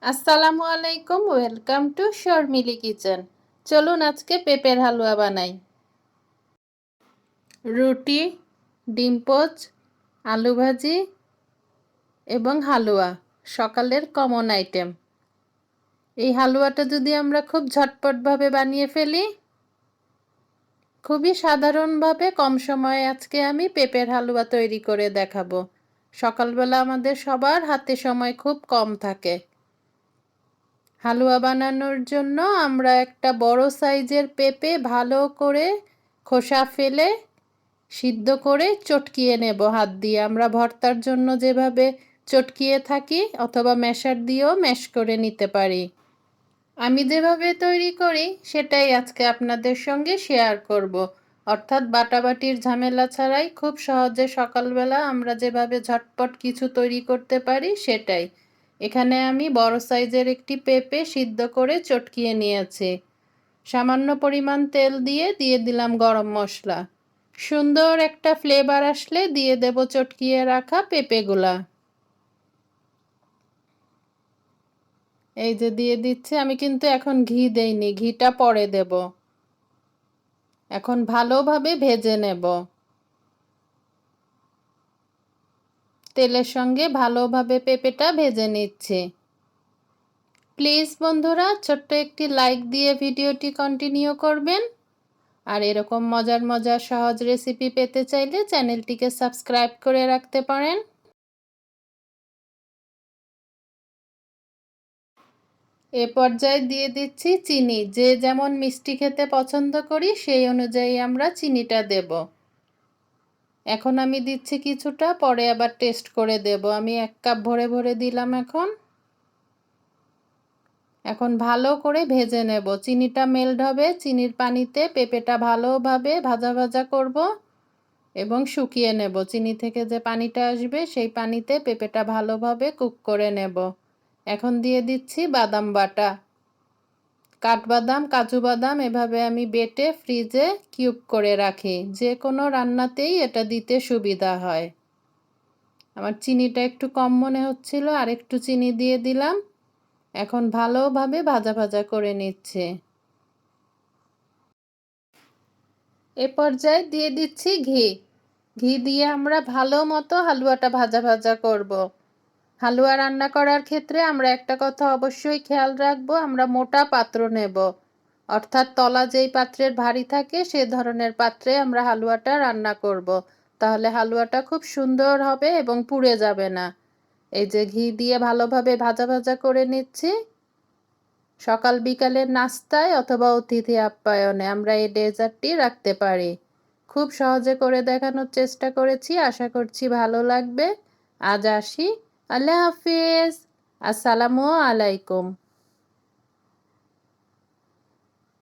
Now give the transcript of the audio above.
আসসালামু আলাইকুম, welcome to Sharmili kitchen. চলুন আজকে পেঁপের হালুয়া বানাই। রুটি, ডিম পোচ, আলু ভাজি এবং হালুয়া সকালের কমন আইটেম। এই হালুয়াটা যদি আমরা খুব ঝটপটভাবে বানিয়ে ফেলি, খুবই সাধারণভাবে কম সময়ে আজকে আমি পেঁপের হালুয়া তৈরি করে দেখাবো। সকালবেলা আমাদের সবার হাতে সময় খুব কম থাকে। হালুয়া বানানোর জন্য আমরা একটা বড় সাইজের পেঁপে ভালো করে খোসা ফেলে সিদ্ধ করে চটকিয়ে নেব হাত দিয়ে। আমরা ভর্তার জন্য যেভাবে চটকিয়ে থাকি অথবা ম্যাশার দিয়েও ম্যাশ করে নিতে পারি। আমি যেভাবে তৈরি করি সেটাই আজকে আপনাদের সঙ্গে শেয়ার করব। অর্থাৎ বাটাবাটির ঝামেলা ছাড়াই খুব সহজে সকালবেলা আমরা যেভাবে ঝটপট কিছু তৈরি করতে পারি সেটাই। এখানে আমি বড় সাইজের একটি পেঁপে সিদ্ধ করে চটকিয়ে নিয়েছি। সামান্য পরিমাণ তেল দিয়ে দিলাম গরম মশলা। সুন্দর একটা ফ্লেভার আসলে দিয়ে দেব চটকিয়ে রাখা পেঁপেগুলা। এই যে দিয়ে দিচ্ছি, আমি কিন্তু এখন ঘি দেইনি, ঘিটা পরে দেব। এখন ভালোভাবে ভেজে নেব। তেলের সঙ্গে ভালোভাবে পেঁপেটা ভেজে নিচ্ছি। প্লিজ বন্ধুরা ছোট্ট একটি লাইক দিয়ে ভিডিওটি কন্টিনিউ করবেন। আর এরকম মজার মজার সহজ রেসিপি পেতে চাইলে চ্যানেলটিকে সাবস্ক্রাইব করে রাখতে পারেন। এ পর্যায়ে দিয়ে দিচ্ছি চিনি। যে যেমন মিষ্টি খেতে পছন্দ করি সেই অনুযায়ী আমরা চিনিটা দেব। এখন আমি দিচ্ছি কিছুটা, পরে আবার টেস্ট করে দেব। আমি 1 কাপ ভরে ভরে দিলাম। এখন ভালো করে ভেজে নেব। চিনিটা মেল্ট হবে চিনির পানিতে, পেঁপেটা ভালোভাবে ভাজা ভাজা করব এবং শুকিয়ে নেব। চিনি থেকে যে পানিটা আসবে সেই পানিতে পেঁপেটা ভালোভাবে কুক করে নেব। এখন দিয়ে দিচ্ছি বাদাম বাটা। কাঠবাদাম, কাজু বাদাম এভাবে আমি বেটে ফ্রিজে কিউব করে রাখি। যে কোনো রান্নাতেই এটা দিতে সুবিধা হয়। আমার চিনিটা একটু কম মনে হচ্ছিল, আর একটু চিনি দিয়ে দিলাম। এখন ভালোভাবে ভাজা ভাজা করে নিচ্ছে। এ পর্যায়ে দিয়ে দিচ্ছি ঘি। ঘি দিয়ে আমরা ভালো মতো হালুয়াটা ভাজা ভাজা করব। হালুয়া রান্না করার ক্ষেত্রে আমরা একটা কথা অবশ্যই খেয়াল রাখবো, আমরা মোটা পাত্র নেব। অর্থাৎ তলা যেই পাত্রের ভারী থাকে সে ধরনের পাত্রে আমরা হালুয়াটা রান্না করব। তাহলে হালুয়াটা খুব সুন্দর হবে এবং পুড়ে যাবে না। এই যে ঘি দিয়ে ভালোভাবে ভাজা ভাজা করে নিচ্ছি। সকাল বিকালের নাস্তায় অথবা অতিথি আপ্যায়নে আমরা এই ডেজার্টটি রাখতে পারি। খুব সহজে করে দেখানোর চেষ্টা করেছি, আশা করছি ভালো লাগবে। আজ আসি, আল্লাহ হাফিজ, আসসালামু আলাইকুম।